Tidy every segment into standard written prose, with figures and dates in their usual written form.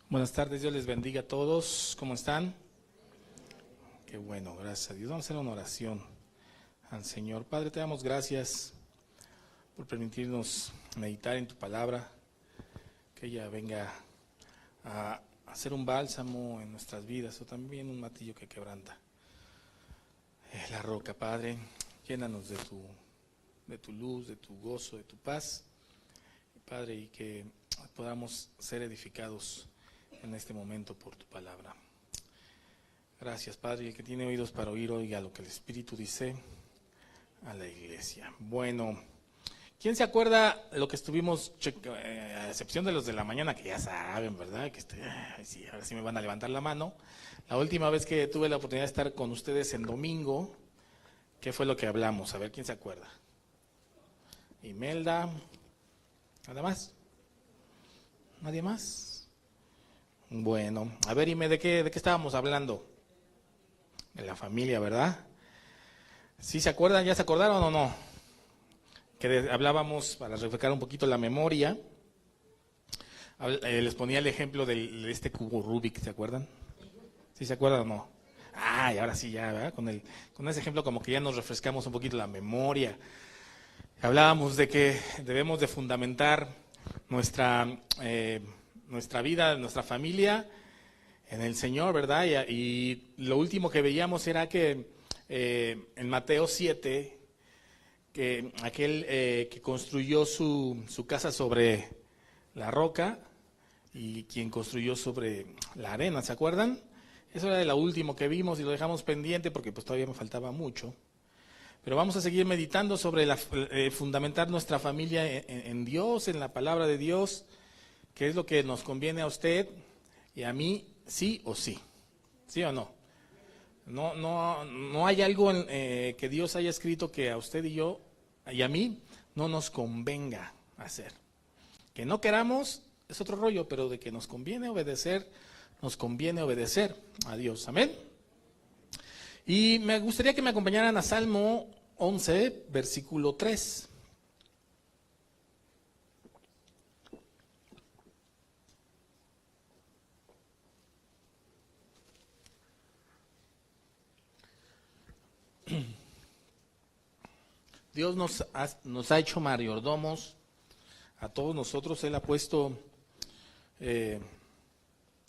Buenas tardes, Dios les bendiga a todos. ¿Cómo están? Qué bueno, gracias a Dios. Vamos a hacer una oración al Señor. Padre, te damos gracias por permitirnos meditar en tu palabra, que ella venga a hacer un bálsamo en nuestras vidas o también un martillo que quebranta la roca. Padre, llénanos de tu luz, de tu gozo, de tu paz, Padre, y que podamos ser edificados en este momento por tu palabra. Gracias, Padre. Y el que tiene oídos para oír, oiga lo que el Espíritu dice a la iglesia. Bueno, ¿quién se acuerda lo que estuvimos, a excepción de los de la mañana, que ya saben, ¿verdad? Que sí, ahora sí me van a levantar la mano. La última vez que tuve la oportunidad de estar con ustedes en domingo, ¿qué fue lo que hablamos? A ver, ¿quién se acuerda? Imelda, ¿nada más? ¿Nadie más? Bueno, a ver, Ime, ¿de qué estábamos hablando? De la familia, ¿verdad? ¿Sí se acuerdan? ¿Ya se acordaron o no? Que hablábamos, para refrescar un poquito la memoria, les ponía el ejemplo de este cubo Rubik, ¿se acuerdan? ¿Sí se acuerdan o no? Ah, y ahora sí ya, ¿verdad? Con ese ejemplo como que ya nos refrescamos un poquito la memoria. Hablábamos de que debemos de fundamentar nuestra vida, nuestra familia en el Señor, ¿verdad? Y lo último que veíamos era que en Mateo 7, que aquel que construyó su casa sobre la roca y quien construyó sobre la arena, ¿se acuerdan? Eso era de lo último que vimos y lo dejamos pendiente porque pues todavía me faltaba mucho. Pero vamos a seguir meditando sobre fundamentar nuestra familia en Dios, en la palabra de Dios, que es lo que nos conviene a usted y a mí, sí o sí. ¿Sí o no? No hay algo que Dios haya escrito que a usted y yo y a mí no nos convenga hacer. Que no queramos es otro rollo, pero de que nos conviene obedecer a Dios. Amén. Y me gustaría que me acompañaran a Salmo 11, versículo 3. Dios nos ha hecho mayordomos a todos nosotros. Él ha puesto en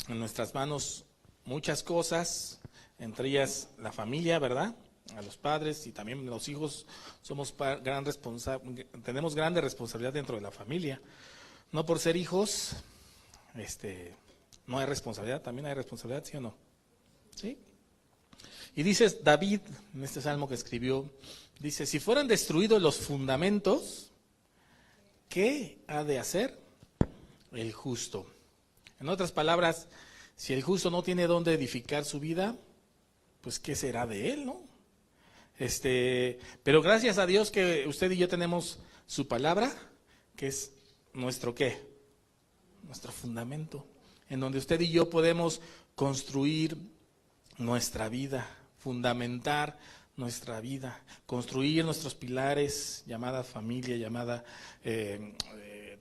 nuestras manos muchas cosas, entre ellas la familia, ¿verdad? A los padres y también los hijos tenemos grande responsabilidad dentro de la familia. No por ser hijos, no hay responsabilidad, también hay responsabilidad, ¿sí o no? ¿Sí? Y dice David, en este salmo que escribió, dice, si fueran destruidos los fundamentos, ¿qué ha de hacer el justo? En otras palabras, si el justo no tiene dónde edificar su vida, pues ¿qué será de él, no? Pero gracias a Dios que usted y yo tenemos su palabra, que es nuestro ¿qué? Nuestro fundamento, en donde usted y yo podemos construir nuestra vida, fundamentar nuestra vida, construir nuestros pilares, llamada familia, llamada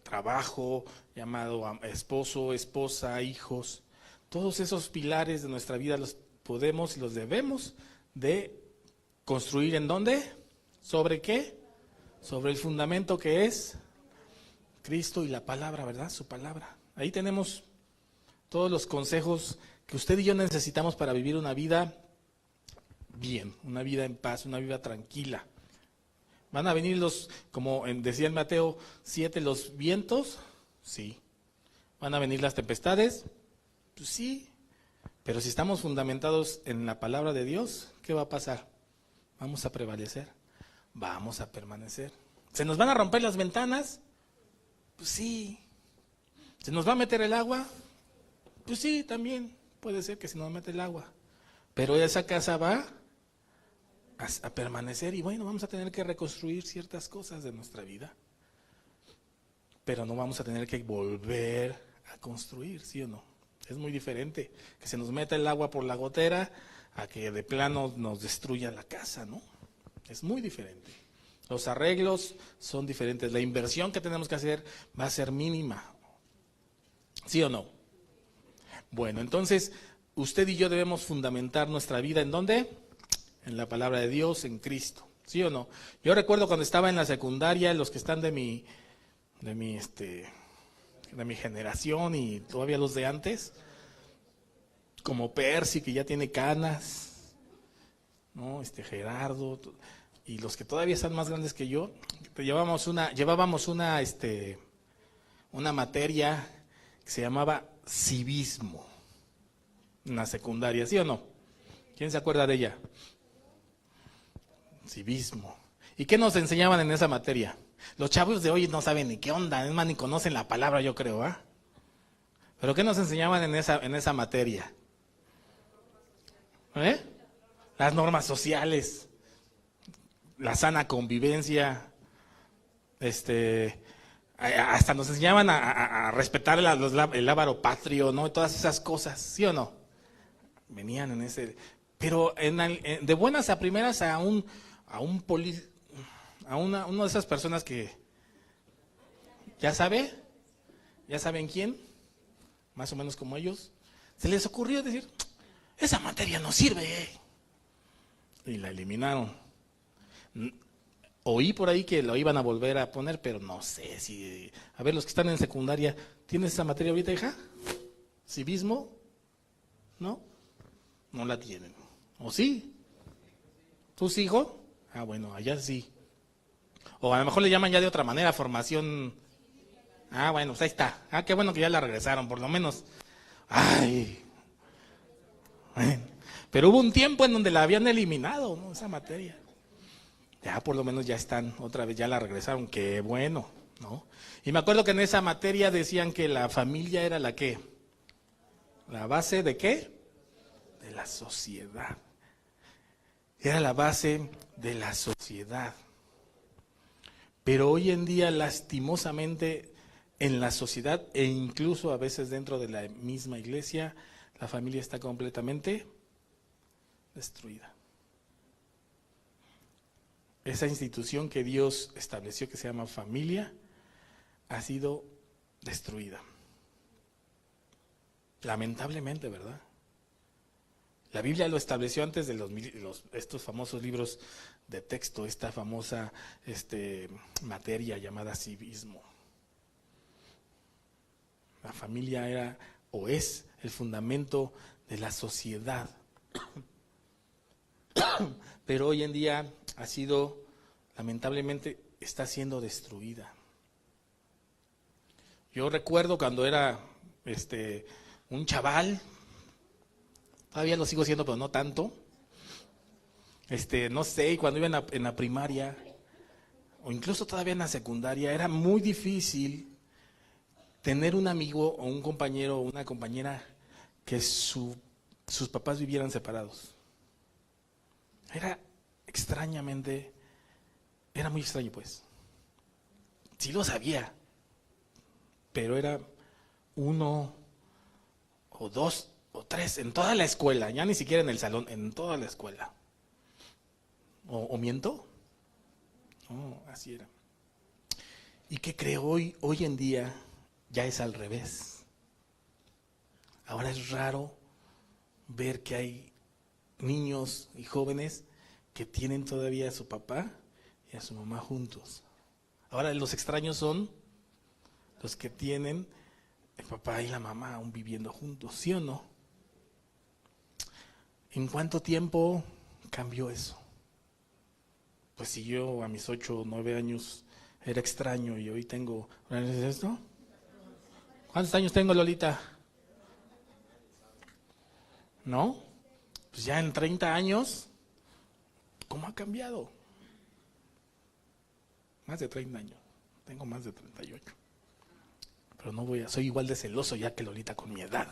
trabajo, llamado esposo, esposa, hijos. Todos esos pilares de nuestra vida los podemos y los debemos de construir. ¿En dónde? ¿Sobre qué? Sobre el fundamento que es Cristo y la palabra, ¿verdad? Su palabra. Ahí tenemos todos los consejos que usted y yo necesitamos para vivir una vida bien, una vida en paz, una vida tranquila. ¿Van a venir como decía en Mateo 7, los vientos? Sí. ¿Van a venir las tempestades? Pues sí. Pero si estamos fundamentados en la palabra de Dios, ¿qué va a pasar? Vamos a prevalecer, vamos a permanecer. ¿Se nos van a romper las ventanas? Pues sí. ¿Se nos va a meter el agua? Pues sí, también puede ser que se nos mete el agua. Pero esa casa va a permanecer y bueno, vamos a tener que reconstruir ciertas cosas de nuestra vida. Pero no vamos a tener que volver a construir, ¿sí o no? Es muy diferente que se nos meta el agua por la gotera a que de plano nos destruya la casa, ¿no? Es muy diferente. Los arreglos son diferentes. La inversión que tenemos que hacer va a ser mínima. ¿Sí o no? Bueno, entonces, usted y yo debemos fundamentar nuestra vida ¿en dónde? En la palabra de Dios, en Cristo. ¿Sí o no? Yo recuerdo cuando estaba en la secundaria, los que están de mi generación y todavía los de antes, como Percy, que ya tiene canas, ¿no? Gerardo, y los que todavía están más grandes que yo, llevábamos una materia que se llamaba civismo en la secundaria, ¿sí o no? ¿Quién se acuerda de ella? Civismo. ¿Y qué nos enseñaban en esa materia? Los chavos de hoy no saben ni qué onda, es más, ni conocen la palabra, yo creo, ¿ah? ¿Pero qué nos enseñaban en esa materia? Las normas sociales, la sana convivencia, hasta nos enseñaban a respetar el lábaro patrio, ¿no? Todas esas cosas, ¿sí o no? Venían en ese... Pero de buenas a primeras uno de esas personas que ya saben quién, más o menos como ellos, se les ocurrió decir, esa materia no sirve, y la eliminaron. Oí por ahí que lo iban a volver a poner, pero no sé si... A ver, los que están en secundaria, ¿tienes esa materia ahorita, hija? ¿Civismo? ¿No? No la tienen. ¿O sí? ¿Tú sí, hijo? Ah, bueno, allá sí. O a lo mejor le llaman ya de otra manera, formación. Ah, bueno, pues ahí está. Ah, qué bueno que ya la regresaron, por lo menos. Ay. Bueno. Pero hubo un tiempo en donde la habían eliminado, ¿no? Esa materia. Ya por lo menos ya están, otra vez ya la regresaron. Qué bueno, ¿no? Y me acuerdo que en esa materia decían que la familia era la ¿qué? ¿La base de qué? De la sociedad. Era la base de la sociedad. Pero hoy en día, lastimosamente, en la sociedad e incluso a veces dentro de la misma iglesia, la familia está completamente destruida. Esa institución que Dios estableció, que se llama familia, ha sido destruida. Lamentablemente, ¿verdad? La Biblia lo estableció antes de estos famosos libros de texto, esta famosa materia llamada civismo. La familia era o es el fundamento de la sociedad. Pero hoy en día ha sido, lamentablemente, está siendo destruida. Yo recuerdo cuando era un chaval, todavía lo sigo siendo, pero no tanto. No sé, cuando iba en la primaria, o incluso todavía en la secundaria, era muy difícil tener un amigo o un compañero o una compañera que sus papás vivieran separados. Era muy extraño pues. Sí lo sabía, pero era uno o dos o tres en toda la escuela, ya ni siquiera en el salón, en toda la escuela. ¿O miento? No, así era. ¿Y qué creo? Hoy en día ya es al revés. Ahora es raro ver que hay niños y jóvenes que tienen todavía a su papá y a su mamá juntos. Ahora los extraños son los que tienen el papá y la mamá aún viviendo juntos, ¿sí o no? ¿En cuánto tiempo cambió eso? Pues si yo a mis 8 o 9 años era extraño y hoy tengo... ¿Es esto? ¿Cuántos años tengo, Lolita? ¿No? Pues ya en 30 años, ¿cómo ha cambiado? Más de 30 años. Tengo más de 38. Pero soy igual de celoso ya que Lolita con mi edad.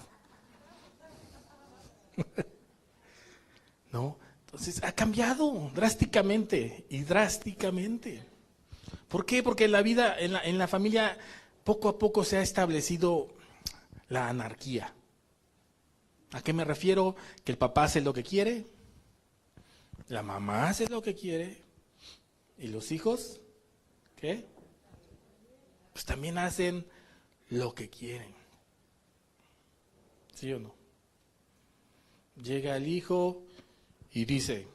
¿No? Entonces ha cambiado drásticamente y drásticamente. ¿Por qué? Porque en la vida, en la familia, poco a poco se ha establecido la anarquía. ¿A qué me refiero? Que el papá hace lo que quiere, la mamá hace lo que quiere, y los hijos, ¿qué? Pues también hacen lo que quieren. ¿Sí o no? Llega el hijo y dice,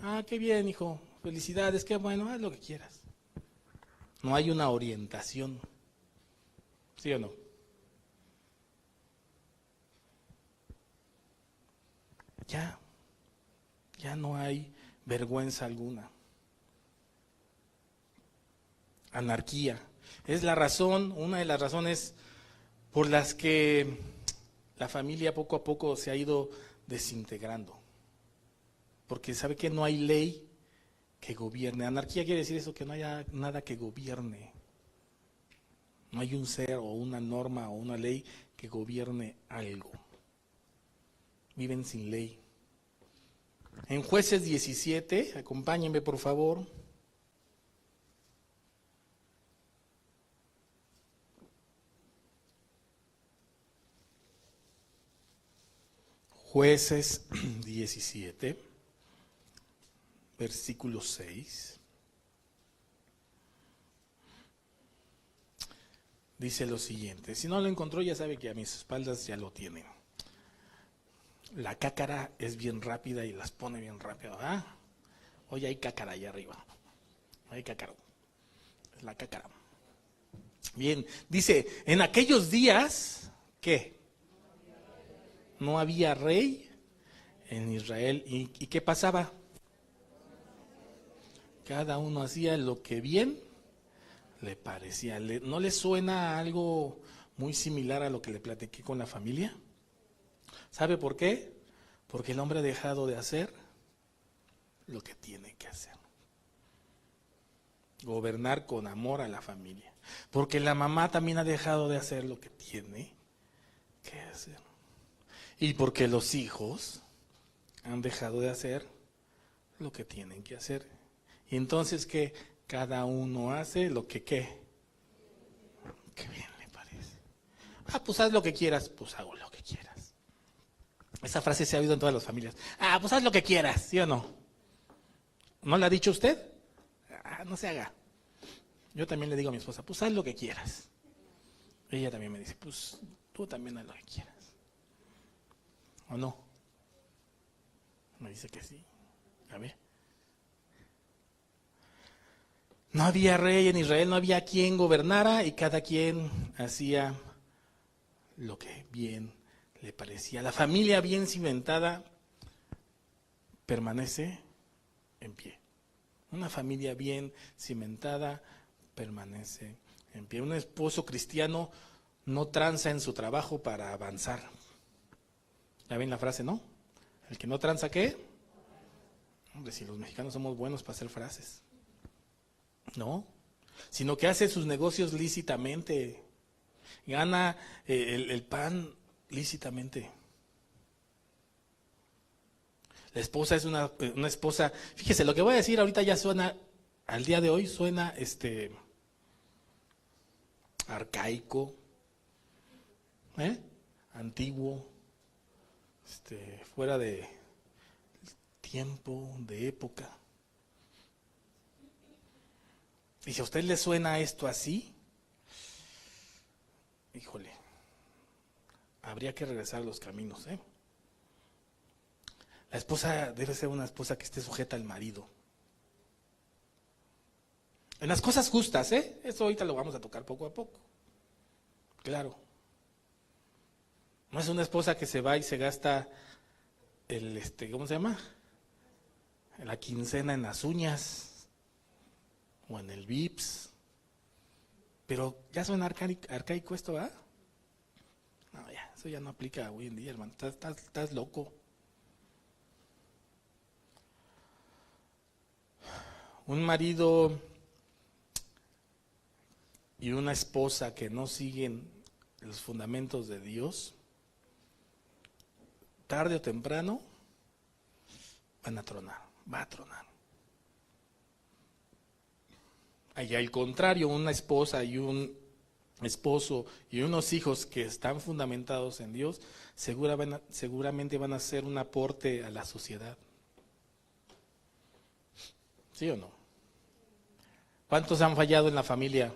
ah, qué bien, hijo, felicidades, qué bueno, haz lo que quieras. No hay una orientación, ¿sí o no? Ya no hay vergüenza alguna. Anarquía. Es la razón, una de las razones por las que la familia poco a poco se ha ido desintegrando. Porque sabe que no hay ley que gobierne. Anarquía quiere decir eso, que no haya nada que gobierne. No hay un ser o una norma o una ley que gobierne algo. Viven sin ley. En Jueces 17, acompáñenme por favor. Jueces 17, versículo 6. Dice lo siguiente, si no lo encontró ya sabe que a mis espaldas ya lo tiene. La cácara es bien rápida y las pone bien rápido, ¿ah? Hoy hay cácara allá arriba. Hay cácara. Es la cácara. Bien, dice, en aquellos días, ¿qué? No había rey en Israel. ¿Y qué pasaba? Cada uno hacía lo que bien le parecía. ¿No le suena algo muy similar a lo que le platiqué con la familia? ¿Sabe por qué? Porque el hombre ha dejado de hacer lo que tiene que hacer. Gobernar con amor a la familia. Porque la mamá también ha dejado de hacer lo que tiene que hacer. Y porque los hijos han dejado de hacer lo que tienen que hacer. Y entonces, ¿qué? Cada uno hace lo que, ¿qué? Qué bien le parece. Ah, pues haz lo que quieras. Pues hago lo que quieras. Esa frase se ha oído en todas las familias. Ah, pues haz lo que quieras, ¿sí o no? ¿No la ha dicho usted? Ah, no se haga. Yo también le digo a mi esposa, pues haz lo que quieras. Ella también me dice, pues tú también haz lo que quieras. ¿O no? Me dice que sí. A ver. No había rey en Israel, no había quien gobernara y cada quien hacía lo que bien le parecía. La familia bien cimentada permanece en pie. Una familia bien cimentada permanece en pie. Un esposo cristiano no tranza en su trabajo para avanzar. ¿Ya ven la frase, no? El que no tranza, ¿qué? Hombre, si los mexicanos somos buenos para hacer frases. No, sino que hace sus negocios lícitamente. Gana el pan lícitamente. La esposa es una esposa. Fíjese, lo que voy a decir ahorita ya suena, al día de hoy suena arcaico, antiguo, fuera de tiempo, de época. Y si a usted le suena esto así, híjole, habría que regresar a los caminos, ¿eh? La esposa debe ser una esposa que esté sujeta al marido. En las cosas justas, ¿eh? Eso ahorita lo vamos a tocar poco a poco. Claro. No es una esposa que se va y se gasta ¿cómo se llama? La quincena en las uñas o en el Vips. Pero ya suena arcaico esto, ¿verdad? No, ya, eso ya no aplica hoy en día, hermano. Estás loco. Un marido y una esposa que no siguen los fundamentos de Dios, tarde o temprano van a tronar, va a tronar. Allá al contrario, una esposa y un esposo y unos hijos que están fundamentados en Dios, seguramente van a ser un aporte a la sociedad. ¿Sí o no? ¿Cuántos han fallado en la familia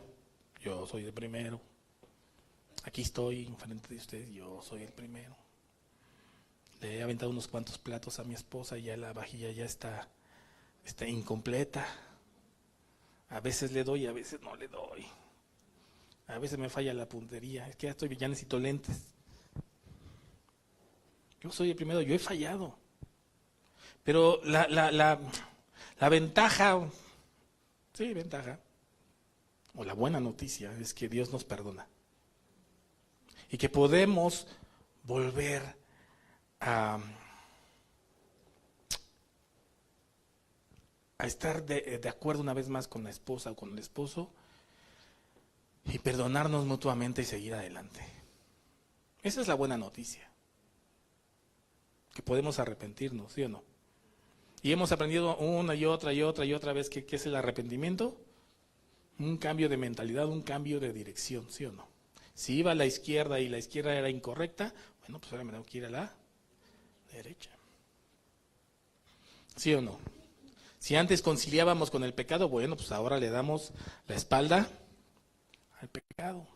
yo soy el primero. Aquí estoy enfrente de ustedes, yo soy el primero. Le he aventado unos cuantos platos a mi esposa y ya la vajilla ya está incompleta. A veces le doy, a veces no le doy. A veces me falla la puntería, es que ya necesito lentes. Yo soy el primero, yo he fallado. Pero la ventaja, o la buena noticia es que Dios nos perdona. Y que podemos volver a estar de acuerdo una vez más con la esposa o con el esposo y perdonarnos mutuamente y seguir adelante. Esa es la buena noticia. Que podemos arrepentirnos, ¿sí o no? Y hemos aprendido una y otra vez que es el arrepentimiento. Un cambio de mentalidad, un cambio de dirección, ¿sí o no? Si iba a la izquierda y la izquierda era incorrecta, bueno, pues ahora me tengo que ir a la derecha. ¿Sí o no? Si antes conciliábamos con el pecado, bueno, pues ahora le damos la espalda al pecado.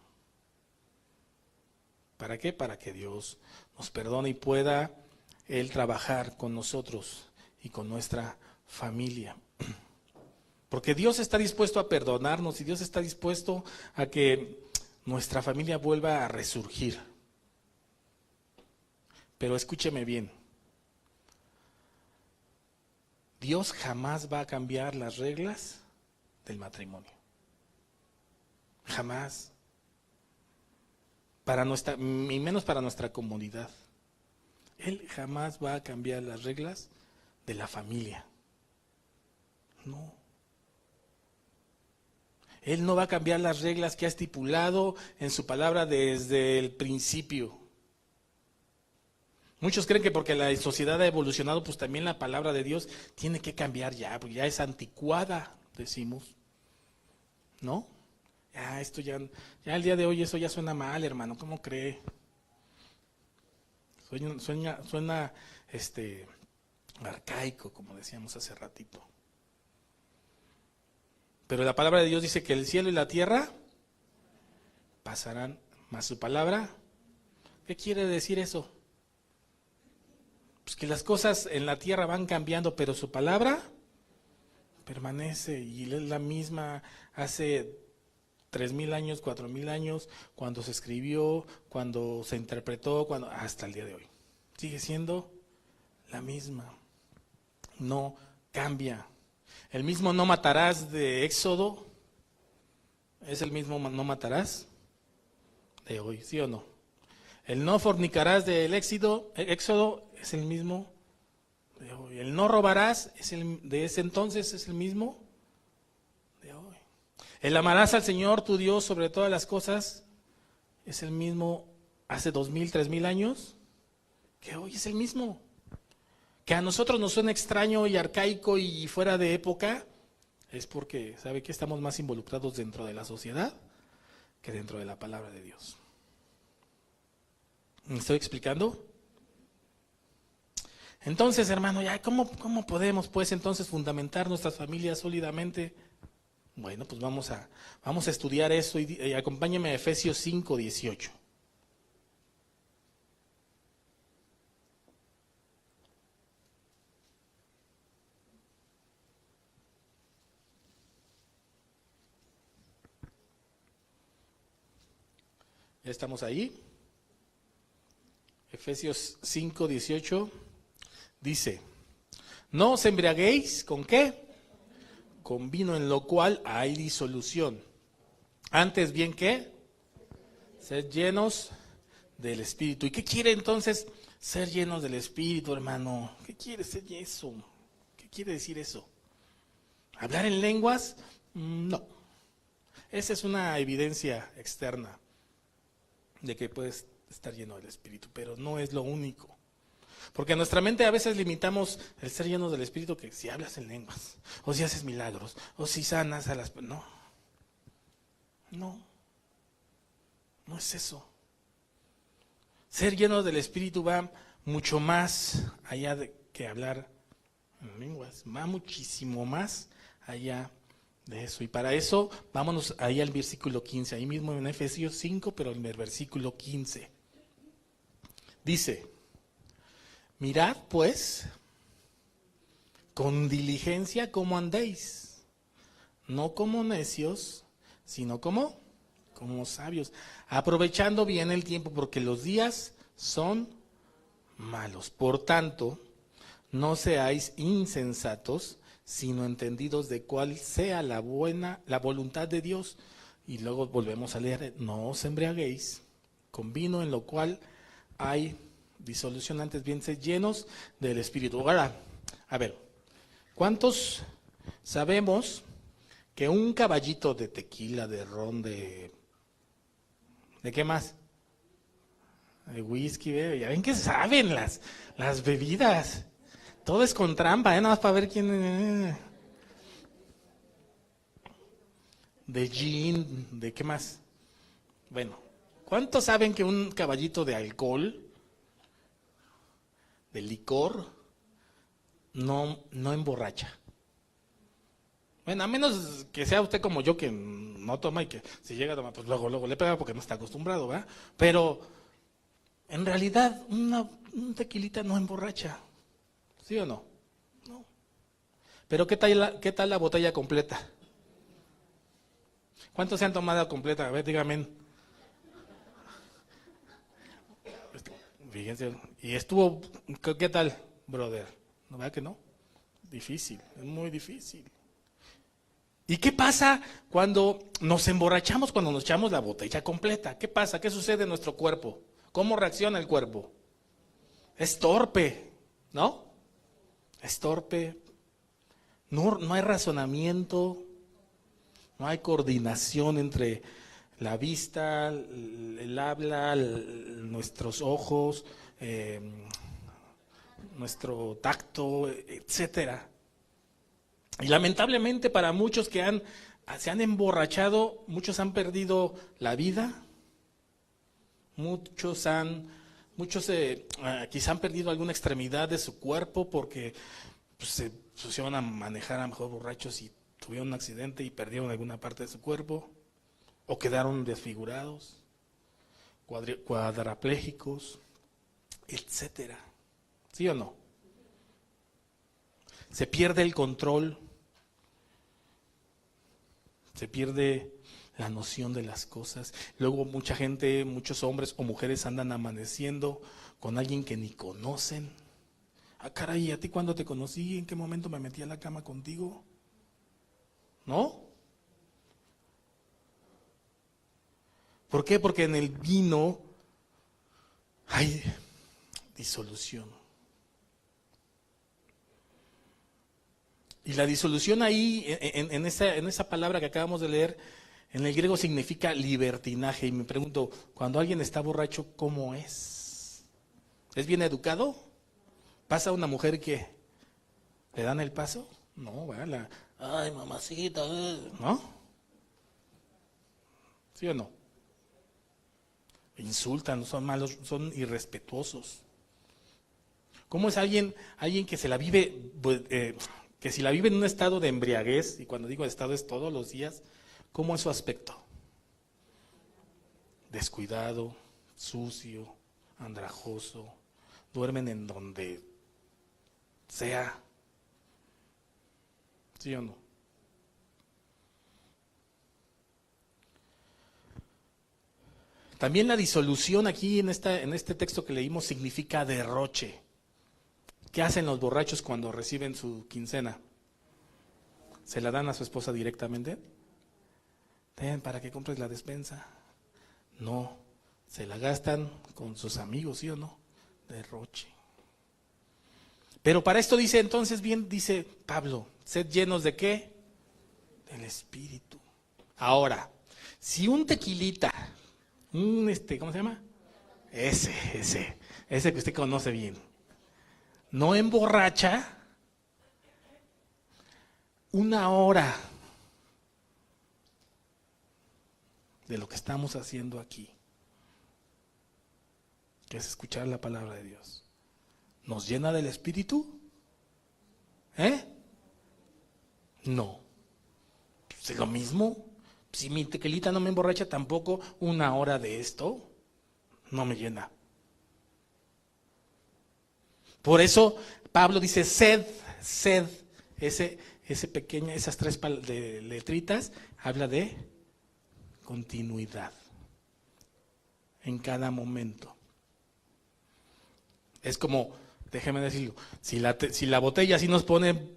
¿Para qué? Para que Dios nos perdone y pueda Él trabajar con nosotros y con nuestra familia. Porque Dios está dispuesto a perdonarnos y Dios está dispuesto a que nuestra familia vuelva a resurgir. Pero escúcheme bien. Dios jamás va a cambiar las reglas del matrimonio. Jamás. Y menos para nuestra comunidad. Él jamás va a cambiar las reglas de la familia. No. Él no va a cambiar las reglas que ha estipulado en su palabra desde el principio. Muchos creen que porque la sociedad ha evolucionado, pues también la palabra de Dios tiene que cambiar ya, porque ya es anticuada, decimos. ¿No? Esto ya el día de hoy eso ya suena mal, hermano, ¿cómo cree? Suena arcaico, como decíamos hace ratito. Pero la palabra de Dios dice que el cielo y la tierra pasarán, mas su palabra, ¿qué quiere decir eso? Pues que las cosas en la tierra van cambiando, pero su palabra permanece y es la misma hace 3,000 años, 4,000 años, cuando se escribió, cuando se interpretó, hasta el día de hoy. Sigue siendo la misma. No cambia. El mismo no matarás de Éxodo es el mismo no matarás de hoy, ¿sí o no? El no fornicarás del Éxodo es el mismo de hoy. El no robarás de ese entonces es el mismo de hoy. El amarás al Señor tu Dios sobre todas las cosas es el mismo hace 2,000, 3,000 años que hoy es el mismo. Que a nosotros nos suena extraño y arcaico y fuera de época, es porque, ¿sabe qué? Estamos más involucrados dentro de la sociedad que dentro de la palabra de Dios. ¿Me estoy explicando? Entonces, hermano, ¿cómo podemos pues entonces fundamentar nuestras familias sólidamente? Bueno, pues vamos a estudiar eso y acompáñame a Efesios 5:18. ¿Ya estamos ahí? Efesios 5:18 dice, no os embriaguéis, ¿con qué? Con vino en lo cual hay disolución. Antes bien, ¿qué? Sed llenos del Espíritu. ¿Y qué quiere entonces ser llenos del Espíritu, hermano? ¿Qué quiere ser eso? ¿Qué quiere decir eso? ¿Hablar en lenguas? No. Esa es una evidencia externa de que puedes estar lleno del Espíritu, pero no es lo único. Porque a nuestra mente a veces limitamos el ser llenos del Espíritu que si hablas en lenguas, o si haces milagros, o si sanas a las... No es eso. Ser llenos del Espíritu va mucho más allá de que hablar en lenguas, va muchísimo más allá de eso. Y para eso, vámonos ahí al versículo 15, ahí mismo en Efesios 5, pero en el versículo 15. Dice, mirad pues con diligencia cómo andéis, no como necios, sino como sabios, aprovechando bien el tiempo, porque los días son malos. Por tanto, no seáis insensatos, sino entendidos de cuál sea la voluntad de Dios. Y luego volvemos a leer, no os embriaguéis con vino en lo cual hay disolución, antes bien sed llenos del Espíritu. Ahora, a ver, ¿cuántos sabemos que un caballito de tequila, de ron, ¿de qué más? De whisky, ya ven que saben las bebidas. Todo es con trampa, nada más para ver quién. De gin, ¿de qué más? Bueno, ¿cuántos saben que un caballito de alcohol, de licor, no emborracha? Bueno, a menos que sea usted como yo, que no toma y que si llega a tomar, pues luego le pega porque no está acostumbrado, ¿verdad? Pero en realidad un tequilita no emborracha, ¿sí o no? No. Pero ¿qué tal la botella completa? ¿Cuántos se han tomado completa? A ver, dígame. Fíjense, y estuvo, ¿qué tal, brother? ¿No verdad que no? Difícil, es muy difícil. ¿Y qué pasa cuando nos emborrachamos, cuando nos echamos la botella completa? ¿Qué pasa? ¿Qué sucede en nuestro cuerpo? ¿Cómo reacciona el cuerpo? Es torpe, ¿no? Es torpe. No hay razonamiento, no hay coordinación entre la vista, el habla, nuestros ojos, nuestro tacto, etcétera. Y lamentablemente para muchos que se han emborrachado, muchos han perdido la vida, muchos quizá han perdido alguna extremidad de su cuerpo porque pues, se pusieron a manejar a lo mejor borrachos y tuvieron un accidente y perdieron alguna parte de su cuerpo, o quedaron desfigurados, cuadraplégicos, etcétera. ¿Sí o no? Se pierde el control. Se pierde la noción de las cosas. Luego mucha gente, muchos hombres o mujeres andan amaneciendo con alguien que ni conocen. Ah, caray, ¿a ti cuándo te conocí? ¿En qué momento me metí a la cama contigo? ¿No? ¿Por qué? Porque en el vino hay disolución. Y la disolución ahí, en esa palabra que acabamos de leer, en el griego significa libertinaje. Y me pregunto, cuando alguien está borracho, ¿cómo es? ¿Es bien educado? ¿Pasa una mujer que le dan el paso? No, ¿verdad? Ay, mamacita, ¿no? ¿Sí o no? Insultan, son malos, son irrespetuosos. ¿Cómo es alguien que se la vive, que si la vive en un estado de embriaguez, y cuando digo estado es todos los días, ¿cómo es su aspecto? Descuidado, sucio, andrajoso, duermen en donde sea. ¿Sí o no? También la disolución aquí en este texto que leímos significa derroche. ¿Qué hacen los borrachos cuando reciben su quincena? ¿Se la dan a su esposa directamente? Ten, para que compres la despensa. No, se la gastan con sus amigos, ¿sí o no? Derroche. Pero para esto dice entonces, bien, dice Pablo, sed llenos ¿de qué? Del Espíritu. Ahora, si un tequilita, ¿cómo se llama? Ese que usted conoce bien, no emborracha, una hora de lo que estamos haciendo aquí, que es escuchar la palabra de Dios, ¿nos llena del Espíritu? No. pues, es lo mismo. Si mi tequilita no me emborracha tampoco, 1 hora de esto no me llena. Por eso Pablo dice sed. Esas 3 letritas habla de continuidad en cada momento. Es como, déjeme decirlo, si la botella sí nos pone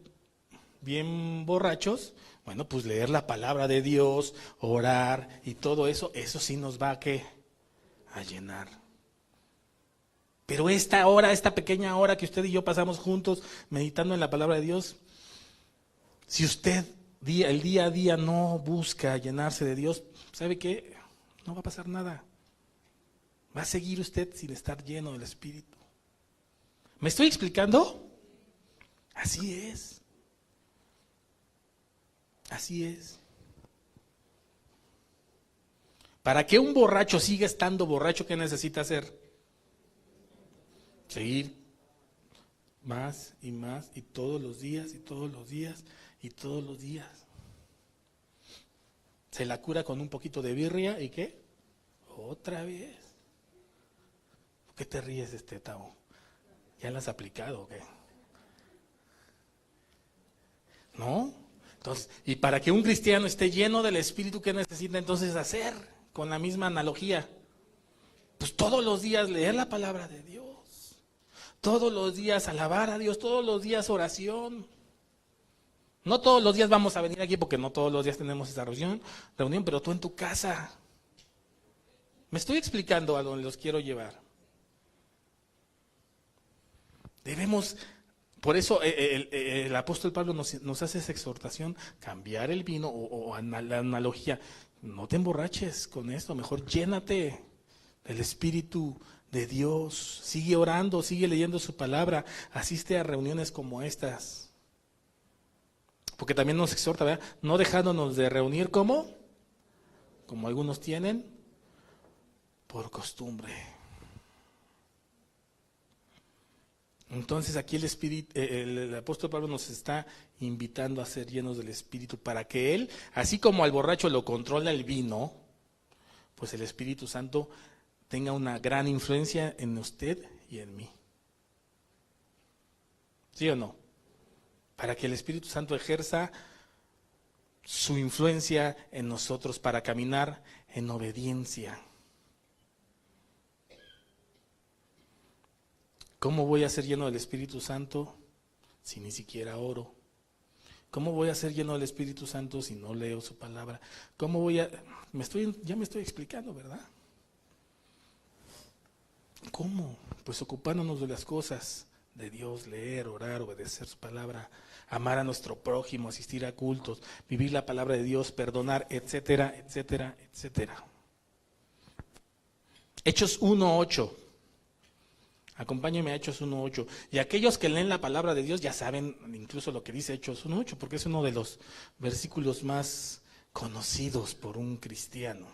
bien borrachos, bueno, pues leer la palabra de Dios, orar y todo eso sí nos va a llenar. Pero esta pequeña hora que usted y yo pasamos juntos meditando en la palabra de Dios, si usted el día a día no busca llenarse de Dios, ¿sabe qué? No va a pasar nada. Va a seguir usted sin estar lleno del Espíritu. ¿Me estoy explicando? Así es. Así es. Para que un borracho siga estando borracho, ¿qué necesita hacer? Seguir más y más, y todos los días, y todos los días, y todos los días. Se la cura con un poquito de birria, ¿y qué? Otra vez. ¿Por qué te ríes, Tao? ¿Ya la has aplicado o qué? ¿No? Entonces, y para que un cristiano esté lleno del Espíritu, ¿qué necesita entonces hacer? Con la misma analogía. Pues todos los días leer la palabra de Dios. Todos los días alabar a Dios. Todos los días oración. No todos los días vamos a venir aquí porque no todos los días tenemos esa reunión, pero tú en tu casa. Me estoy explicando a donde los quiero llevar. Debemos, por eso el apóstol Pablo nos hace esa exhortación, cambiar el vino o la analogía. No te emborraches con esto, mejor llénate del Espíritu de Dios. Sigue orando, sigue leyendo su palabra, asiste a reuniones como estas. Porque también nos exhorta, ¿verdad? No dejándonos de reunir como algunos tienen por costumbre. Entonces aquí el apóstol Pablo nos está invitando a ser llenos del Espíritu para que Él, así como al borracho lo controla el vino, pues el Espíritu Santo tenga una gran influencia en usted y en mí. ¿Sí o no? Para que el Espíritu Santo ejerza su influencia en nosotros para caminar en obediencia. ¿Cómo voy a ser lleno del Espíritu Santo si ni siquiera oro? ¿Cómo voy a ser lleno del Espíritu Santo si no leo su palabra? ¿Cómo ya me estoy explicando, ¿verdad? ¿Cómo? Pues ocupándonos de las cosas de Dios, leer, orar, obedecer su palabra, amar a nuestro prójimo, asistir a cultos, vivir la palabra de Dios, perdonar, etcétera, etcétera, etcétera. Hechos 1:8. Acompáñenme a Hechos 1:8. Y aquellos que leen la palabra de Dios ya saben incluso lo que dice Hechos 1:8, porque es uno de los versículos más conocidos por un cristiano.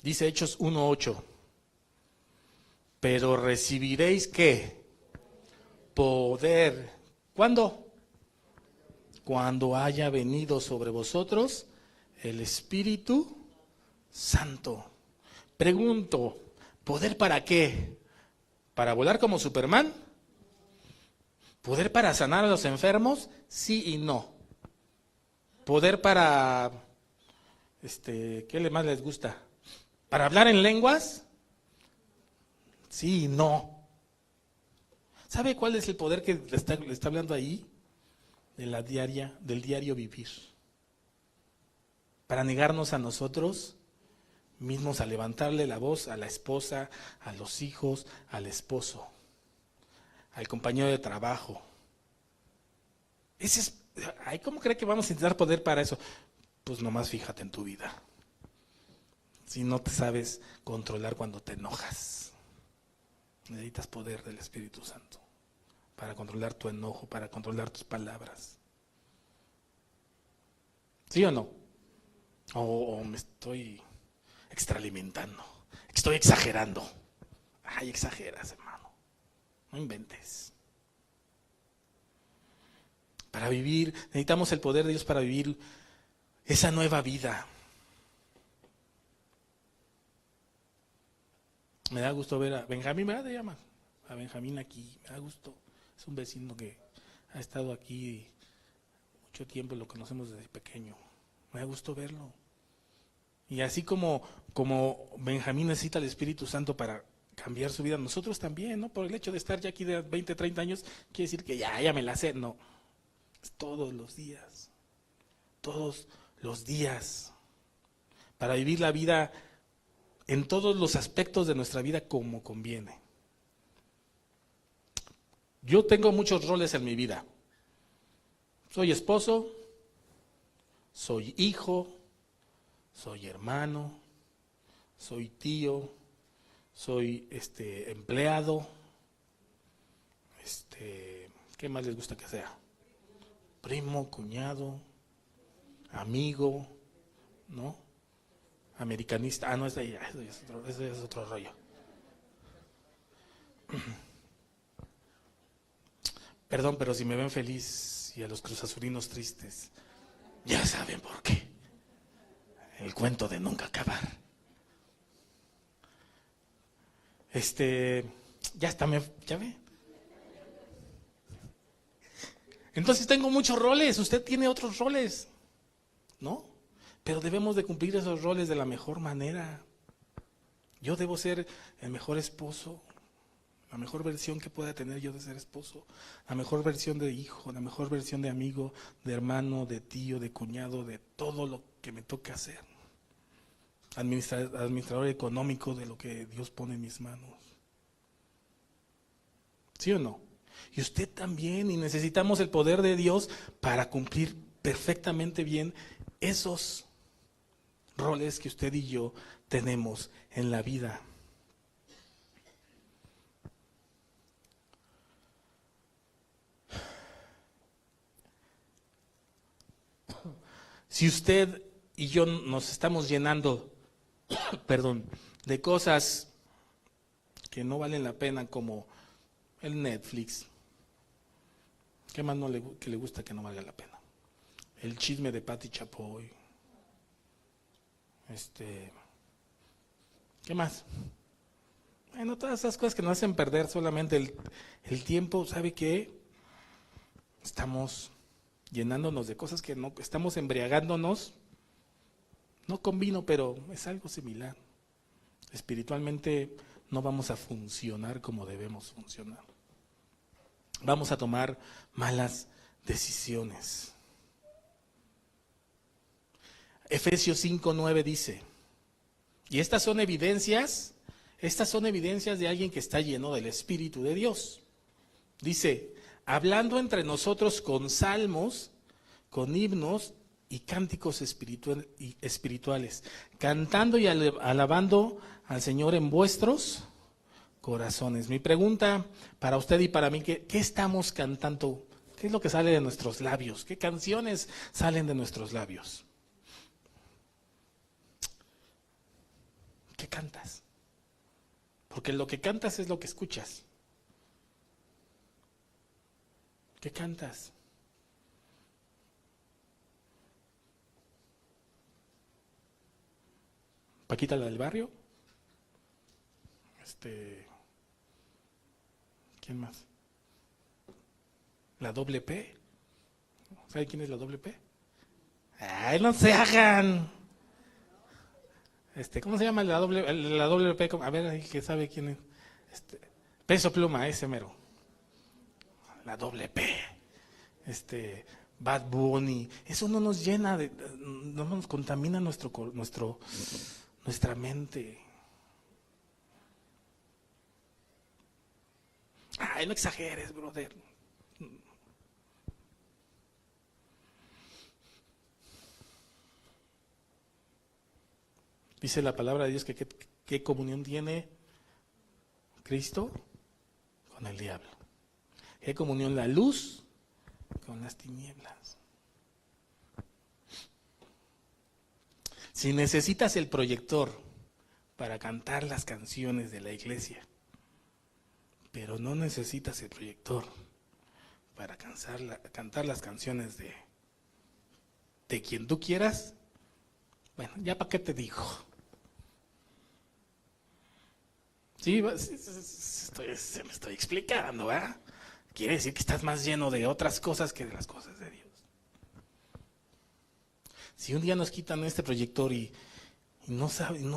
Dice Hechos 1:8. Pero recibiréis ¿qué? Poder. ¿Cuándo? Cuando haya venido sobre vosotros el Espíritu Santo. Pregunto, ¿poder para qué? ¿Para volar como Superman? ¿Poder para sanar a los enfermos? Sí y no. ¿Poder para, qué más les gusta? ¿Para hablar en lenguas? Sí y no. ¿Sabe cuál es el poder que le está hablando ahí? Del diario vivir. Para negarnos a nosotros mismos a levantarle la voz a la esposa, a los hijos, al esposo, al compañero de trabajo. ¿Cómo cree que vamos a intentar poder para eso? Pues nomás fíjate en tu vida. Si no te sabes controlar cuando te enojas, necesitas poder del Espíritu Santo para controlar tu enojo, para controlar tus palabras. ¿Sí o no? O me estoy extralimentando, estoy exagerando. Ay, exageras, hermano, no inventes. Para vivir, necesitamos el poder de Dios para vivir esa nueva vida. Me da gusto ver a Benjamín, ¿verdad? Te llamas. A Benjamín aquí, me da gusto. Es un vecino que ha estado aquí mucho tiempo, lo conocemos desde pequeño. Me da gusto verlo. Y así como Benjamín necesita el Espíritu Santo para cambiar su vida, nosotros también, ¿no? Por el hecho de estar ya aquí de 20, 30 años, quiere decir que ya me la sé. No, es todos los días. Todos los días. Para vivir la vida en todos los aspectos de nuestra vida como conviene. Yo tengo muchos roles en mi vida. Soy esposo, soy hijo, soy hermano, soy tío, soy empleado, ¿qué más les gusta que sea? Primo, cuñado, amigo, ¿no? Americanista. No, ese es otro rollo. Perdón, pero si me ven feliz y a los cruzazurinos tristes, ya saben por qué. El cuento de nunca acabar. Ya está, ya ve. Entonces tengo muchos roles, usted tiene otros roles, ¿no? Pero debemos de cumplir esos roles de la mejor manera. Yo debo ser el mejor esposo, la mejor versión que pueda tener yo de ser esposo, la mejor versión de hijo, la mejor versión de amigo, de hermano, de tío, de cuñado, de todo lo que me toca hacer. Administrador económico de lo que Dios pone en mis manos. ¿Sí o no? Y usted también, y necesitamos el poder de Dios para cumplir perfectamente bien esos roles que usted y yo tenemos en la vida. Si usted y yo nos estamos llenando, de cosas que no valen la pena, como el Netflix, ¿qué más que le gusta que no valga la pena? El chisme de Pati Chapoy, ¿qué más? Bueno, todas esas cosas que nos hacen perder solamente el tiempo. ¿Sabe qué? Estamos llenándonos de cosas que no, estamos embriagándonos, no con vino, pero es algo similar. Espiritualmente no vamos a funcionar como debemos funcionar. Vamos a tomar malas decisiones. Efesios 5:9 dice, y estas son evidencias de alguien que está lleno del Espíritu de Dios. Dice, hablando entre nosotros con salmos, con himnos y cánticos espirituales, cantando y alabando al Señor en vuestros corazones. Mi pregunta para usted y para mí, ¿qué estamos cantando? ¿Qué es lo que sale de nuestros labios? ¿Qué canciones salen de nuestros labios? ¿Qué cantas? Porque lo que cantas es lo que escuchas. ¿Qué cantas? Paquita, la del barrio. ¿Quién más? La doble P. ¿Sabe quién es la doble P? ¡Ay, no se hagan! ¿Cómo se llama la doble P? A ver, ahí que sabe quién es. Peso Pluma, ese mero. La doble P. Bad Bunny. Eso no nos llena, no nos contamina nuestra mente. Ay, no exageres, brother. Dice la palabra de Dios que ¿qué comunión tiene Cristo con el diablo? ¿Qué comunión la luz con las tinieblas? Si necesitas el proyector para cantar las canciones de la iglesia, pero no necesitas el proyector para cantar las canciones de quien tú quieras, bueno, ya para qué te digo. Sí, se me estoy explicando, ¿verdad? Quiere decir que estás más lleno de otras cosas que de las cosas de Dios. Si un día nos quitan este proyector y no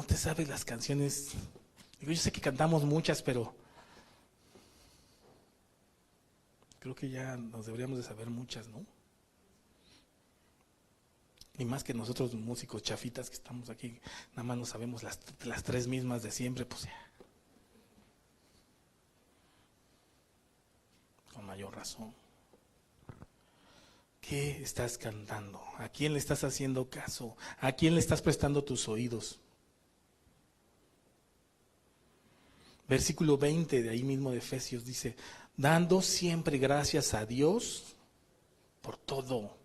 te sabes las canciones, digo, yo sé que cantamos muchas, pero creo que ya nos deberíamos de saber muchas, ¿no? Y más que nosotros músicos chafitas que estamos aquí, nada más no sabemos las tres mismas de siempre, pues ya. Con mayor razón. ¿Qué estás cantando? ¿A quién le estás haciendo caso? ¿A quién le estás prestando tus oídos? Versículo 20 de ahí mismo de Efesios dice, dando siempre gracias a Dios por todo,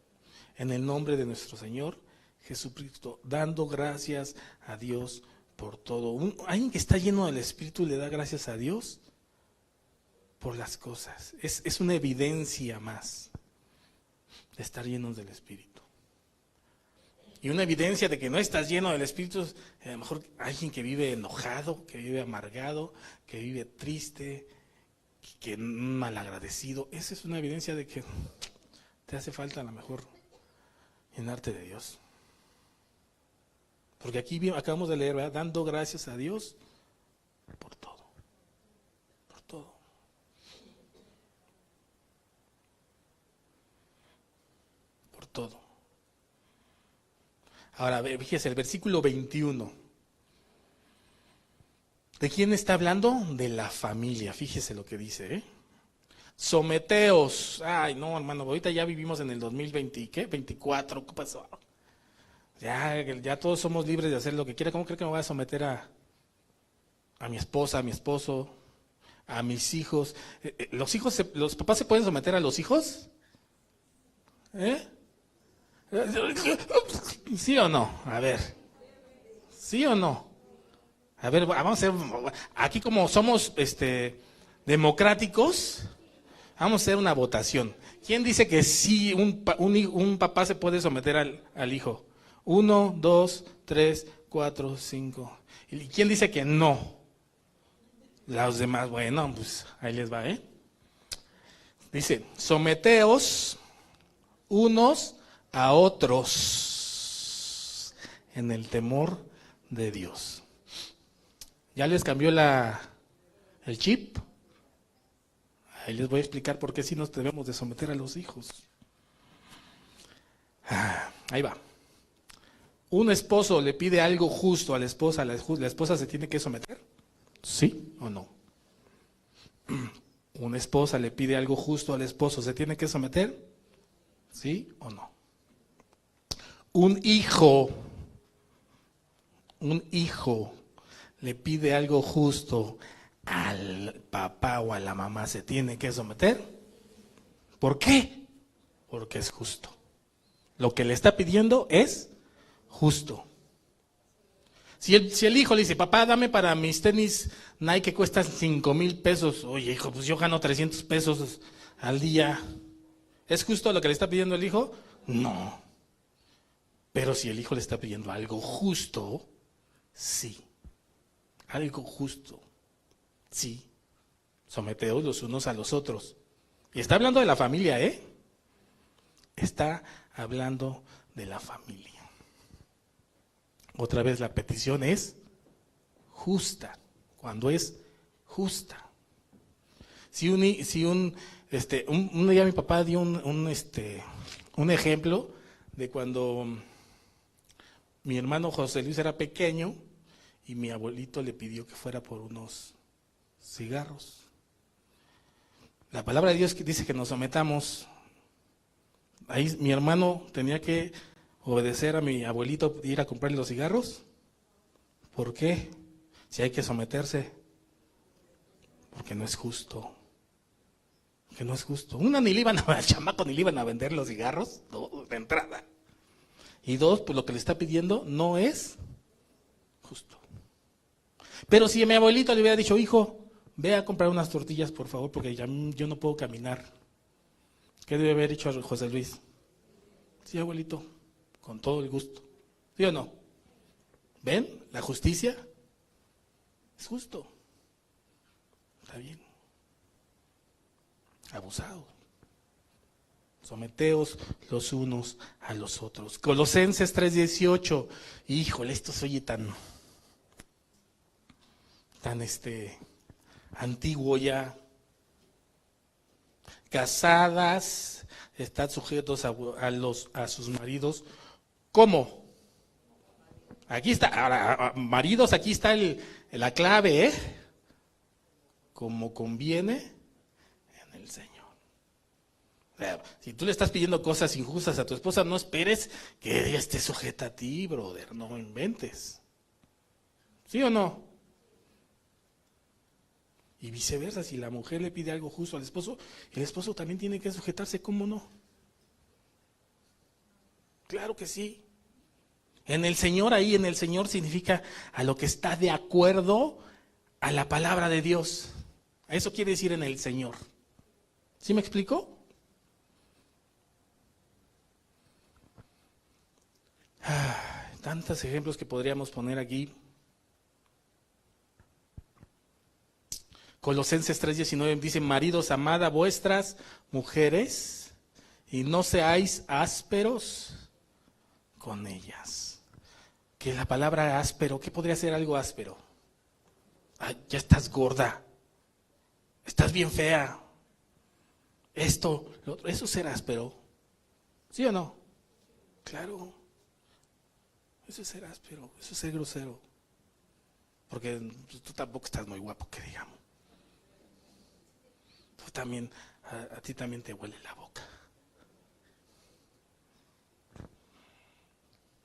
en el nombre de nuestro Señor Jesucristo, dando gracias a Dios por todo. Alguien que está lleno del Espíritu le da gracias a Dios por las cosas. Es una evidencia más de estar llenos del Espíritu. Y una evidencia de que no estás lleno del Espíritu es a lo mejor alguien que vive enojado, que vive amargado, que vive triste, que malagradecido. Esa es una evidencia de que te hace falta a lo mejor llenarte de Dios. Porque aquí acabamos de leer, ¿verdad? Dando gracias a Dios por todo. Por todo. Por todo. Ahora, fíjese, el versículo 21. ¿De quién está hablando? De la familia. Fíjese lo que dice, ¿eh? Someteos. Ay, no, hermano, ahorita ya vivimos en el 2020, ¿qué? 24, ¿qué pasó? Ya todos somos libres de hacer lo que quiera. ¿Cómo cree que me voy a someter a mi esposa, a mi esposo, a mis hijos? ¿Los papás se pueden someter a los hijos? ¿Sí o no? A ver. ¿Sí o no? A ver, vamos a hacer, aquí como somos democráticos, vamos a hacer una votación. ¿Quién dice que sí un papá se puede someter al hijo? 1, 2, 3, 4, 5. ¿Y quién dice que no? Los demás, bueno, pues ahí les va, ¿eh? Dice, someteos unos a otros en el temor de Dios. ¿Ya les cambió el chip? Ahí les voy a explicar por qué sí nos debemos de someter a los hijos. Ahí va. Un esposo le pide algo justo a la esposa se tiene que someter. ¿Sí o no? Una esposa le pide algo justo al esposo, ¿se tiene que someter? ¿Sí o no? Un hijo le pide algo justo al papá o a la mamá, ¿se tiene que someter? ¿Por qué? Porque es justo. Lo que le está pidiendo es justo. Si el hijo le dice, papá, dame para mis tenis Nike que cuestan 5,000 pesos. Oye, hijo, pues yo gano 300 pesos al día. ¿Es justo lo que le está pidiendo el hijo? No. Pero si el hijo le está pidiendo algo justo, sí. Algo justo, sí. Someteos los unos a los otros. Y está hablando de la familia, ¿eh? Está hablando de la familia. Otra vez la petición es justa, cuando es justa. Un día mi papá dio un ejemplo de cuando mi hermano José Luis era pequeño y mi abuelito le pidió que fuera por unos cigarros. La palabra de Dios dice que nos sometamos. Ahí mi hermano tenía que obedecer a mi abuelito e ir a comprarle los cigarros. ¿Por qué? Si hay que someterse. Porque no es justo. Que no es justo. Al chamaco ni le iban a vender los cigarros, no, de entrada. Y dos, pues lo que le está pidiendo no es justo. Pero si mi abuelito le hubiera dicho, hijo, ve a comprar unas tortillas, por favor, porque yo no puedo caminar. ¿Qué debe haber dicho José Luis? Sí, abuelito, con todo el gusto. ¿Sí o no? ¿Ven? La justicia es justo. Está bien. Abusado. Someteos los unos a los otros. Colosenses 3:18. Híjole, esto se oye tan antiguo ya. Casadas, están sujetos a sus maridos. ¿Cómo? Aquí está, ahora, maridos, aquí está la clave, como conviene en el Señor. Si tú le estás pidiendo cosas injustas a tu esposa, no esperes que ella esté sujeta a ti, brother, no inventes. ¿Sí o no? Y viceversa, si la mujer le pide algo justo al esposo, el esposo también tiene que sujetarse, ¿cómo no? Claro que sí. En el Señor, ahí en el Señor significa a lo que está de acuerdo a la palabra de Dios. Eso quiere decir en el Señor. ¿Sí me explico? Tantos ejemplos que podríamos poner aquí. Colosenses 3:19 dice: maridos, amad a vuestras mujeres y no seáis ásperos con ellas. Que la palabra áspero, ¿qué podría ser algo áspero? Ay, ya estás gorda, estás bien fea, esto, lo otro. Eso es ser áspero, ¿sí o no? Claro, eso es ser áspero, eso es ser grosero, porque tú tampoco estás muy guapo, que digamos. Tú también, a ti también te huele la boca.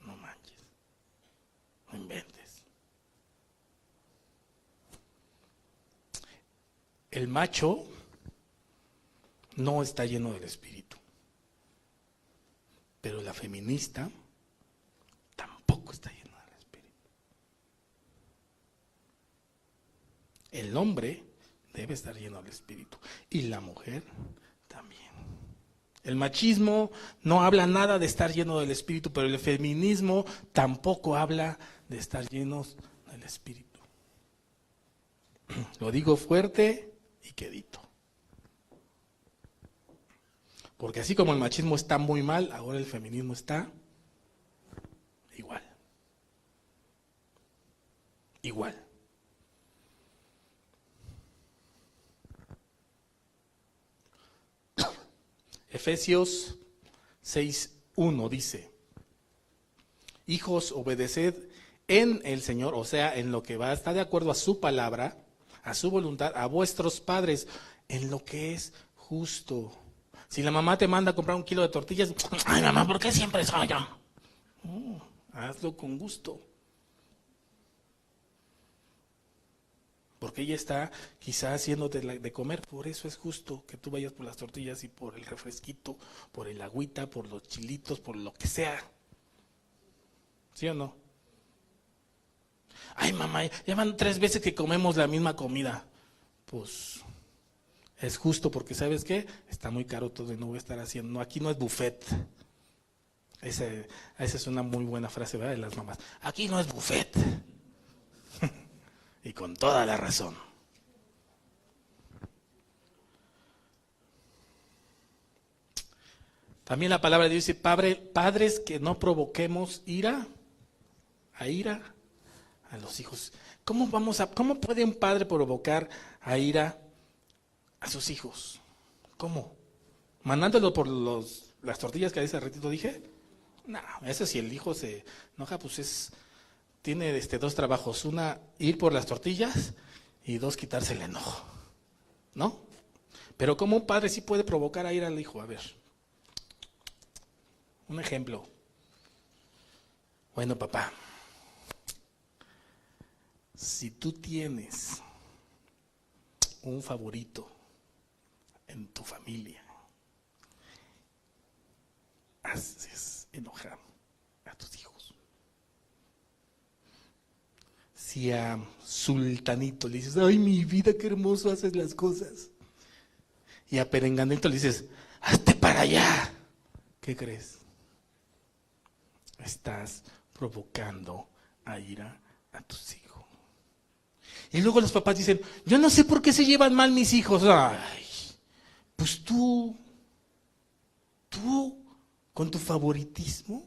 No manches, no inventes. El macho no está lleno del Espíritu, pero la feminista tampoco está llena del Espíritu. El hombre debe estar lleno del Espíritu y la mujer también. El machismo no habla nada de estar lleno del Espíritu, pero el feminismo tampoco habla de estar llenos del Espíritu. Lo digo fuerte y quedito. Porque así como el machismo está muy mal, ahora el feminismo está igual. Igual. Efesios 6:1 dice: hijos, obedeced en el Señor, o sea, en lo que va, está de acuerdo a su palabra, a su voluntad, a vuestros padres, en lo que es justo. Si la mamá te manda a comprar 1 kilo de tortillas, ay mamá, ¿por qué siempre soy yo? Hazlo con gusto. Porque ella está quizá haciéndote de comer, por eso es justo que tú vayas por las tortillas y por el refresquito, por el agüita, por los chilitos, por lo que sea. ¿Sí o no? Ay mamá, ya van 3 veces que comemos la misma comida. Pues es justo porque ¿sabes qué? Está muy caro todo y no voy a estar haciendo. No, aquí no es buffet. Esa es una muy buena frase, ¿verdad? De las mamás. Aquí no es buffet. Y con toda la razón. También la palabra de Dios dice: padres, que no provoquemos ira a los hijos. ¿Cómo puede un padre provocar a ira a sus hijos? ¿Cómo? ¿Mandándolo por las tortillas que hace ratito dije? No, eso si el hijo se enoja, pues tiene 2 trabajos: una, ir por las tortillas, y 2, quitarse el enojo, ¿no? Pero ¿cómo un padre sí puede provocar a ira al hijo? A ver, un ejemplo. Bueno, papá, si tú tienes un favorito en tu familia, haces enojar a tus hijos. Si a Sultanito le dices: ay, mi vida, qué hermoso haces las cosas. Y a Perenganito le dices: hazte para allá. ¿Qué crees? Estás provocando a ira a tus hijos. Y luego los papás dicen, yo no sé por qué se llevan mal mis hijos. Ay, pues tú, con tu favoritismo,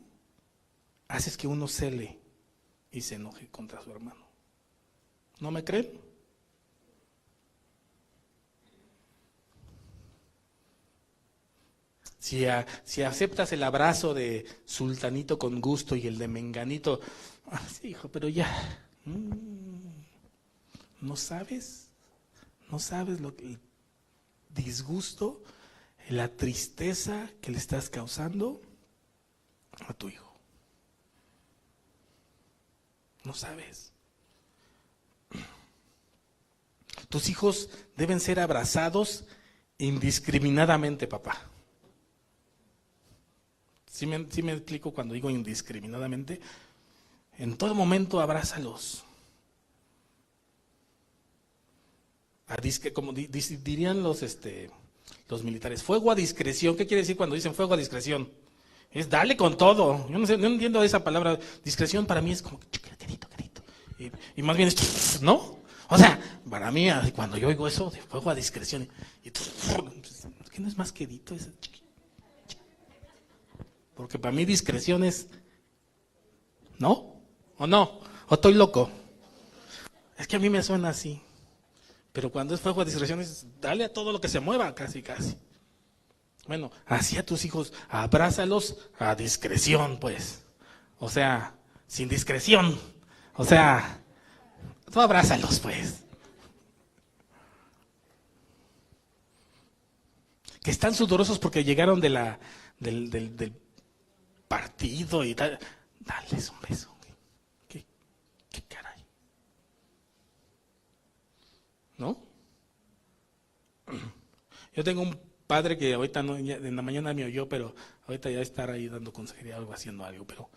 haces que uno cele y se enoje contra su hermano. ¿No me creen? Si aceptas el abrazo de sultanito con gusto y el de menganito, sí, hijo, pero ya, no sabes lo que el disgusto, la tristeza que le estás causando a tu hijo. No sabes. Tus hijos deben ser abrazados indiscriminadamente, papá. ¿Sí me explico cuando digo indiscriminadamente? En todo momento abrázalos. Como dirían los militares, fuego a discreción. ¿Qué quiere decir cuando dicen fuego a discreción? Es dale con todo. Yo no entiendo esa palabra. Discreción para mí es como quedito. Y más bien es, ¿no? O sea, para mí cuando yo oigo eso de fuego a discreción, ¿qué no es más quedito? Porque para mí discreción es, ¿no? ¿O no? ¿O estoy loco? Es que a mí me suena así. Pero cuando es fuego a discreción es dale a todo lo que se mueva, casi. Bueno, así a tus hijos, abrázalos a discreción, pues. O sea, sin discreción. O sea, tú abrázalos, pues. Que están sudorosos porque llegaron del partido y tal. Dales un beso. ¿Qué caray? ¿No? Yo tengo un padre que ahorita no, en la mañana me oyó, pero ahorita ya estará ahí dando consejería o haciendo algo, pero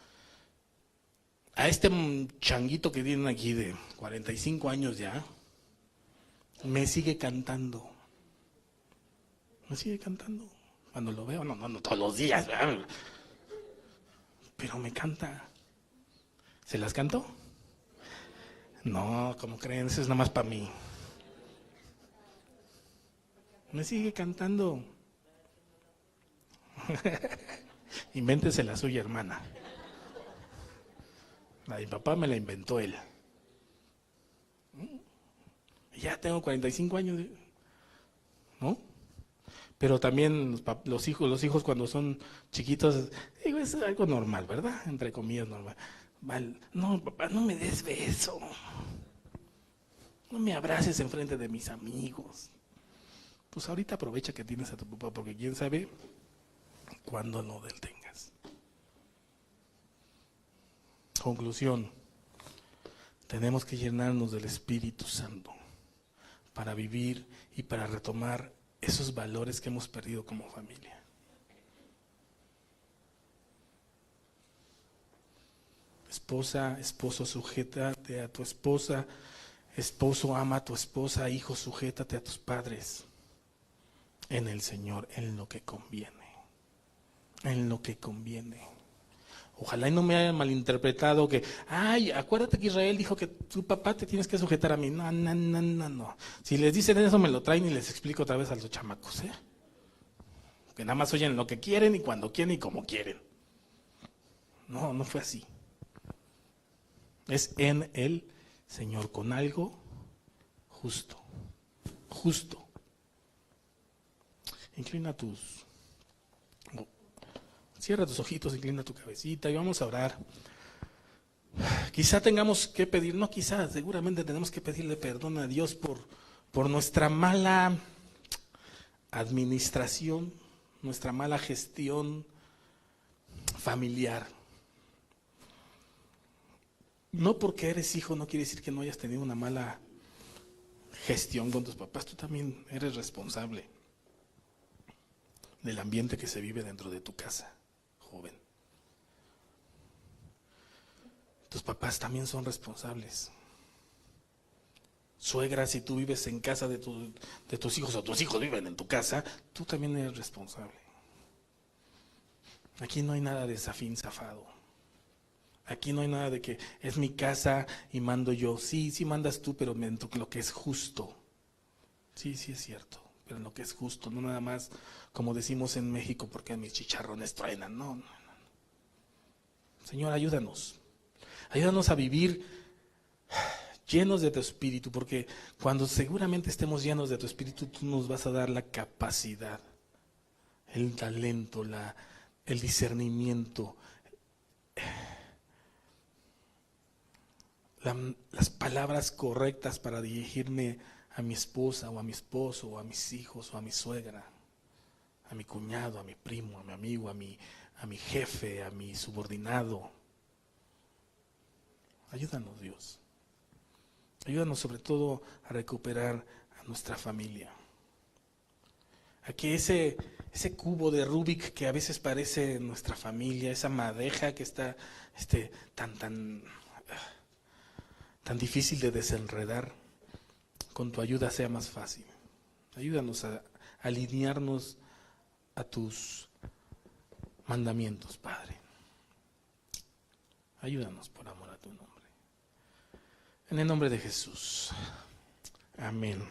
a este changuito que tienen aquí de 45 años ya, me sigue cantando. Cuando lo veo, no todos los días, ¿verdad? Pero me canta. ¿Se las canto? No, como creen, eso es nada más para mí. Me sigue cantando. Invéntese la suya, hermana. La de mi papá me la inventó él. Ya tengo 45 años, ¿no? Pero también los hijos cuando son chiquitos, digo, es algo normal, ¿verdad? Entre comillas, normal. No, papá, no me des beso. No me abraces enfrente de mis amigos. Pues ahorita aprovecha que tienes a tu papá, porque quién sabe cuándo no del tengas. Conclusión. Tenemos que llenarnos del Espíritu Santo para vivir y para retomar esos valores que hemos perdido como familia. Esposa, esposo, sujétate a tu esposa. Esposo, ama a tu esposa. Hijo, sujétate a tus padres. En el Señor, en lo que conviene. En lo que conviene. Ojalá y no me hayan malinterpretado que, acuérdate que Israel dijo que tu papá te tienes que sujetar a mí. No. Si les dicen eso, me lo traen y les explico otra vez a los chamacos, ¿eh? Que nada más oyen lo que quieren y cuando quieren y como quieren. No fue así. Es en el Señor con algo justo. Cierra tus ojitos, inclina tu cabecita y vamos a orar. Quizá tengamos que pedir, seguramente tenemos que pedirle perdón a Dios por nuestra mala administración, nuestra mala gestión familiar. No porque eres hijo no quiere decir que no hayas tenido una mala gestión con tus papás. Tú también eres responsable del ambiente que se vive dentro de tu casa, joven. Tus papás también son responsables. Suegra, si tú vives en casa de tus hijos o tus hijos viven en tu casa, tú también eres responsable. Aquí no hay nada de zafín zafado. Aquí no hay nada de que es mi casa y mando yo. Sí, sí mandas tú, pero en lo que es justo. Sí, sí es cierto, pero en lo que es justo, no nada más como decimos en México porque mis chicharrones truenan. No, no, no. Señor, ayúdanos. Ayúdanos a vivir llenos de tu espíritu, porque cuando seguramente estemos llenos de tu espíritu, tú nos vas a dar la capacidad, el talento, el discernimiento, las palabras correctas para dirigirme a mi esposa o a mi esposo o a mis hijos o a mi suegra, a mi cuñado, a mi primo, a mi amigo, a mi jefe, a mi subordinado. Ayúdanos, Dios. Ayúdanos sobre todo a recuperar a nuestra familia. A que ese cubo de Rubik que a veces parece nuestra familia, esa madeja que está tan difícil de desenredar, con tu ayuda sea más fácil. Ayúdanos a alinearnos a tus mandamientos, Padre. Ayúdanos por amor a tu nombre. En el nombre de Jesús. Amén.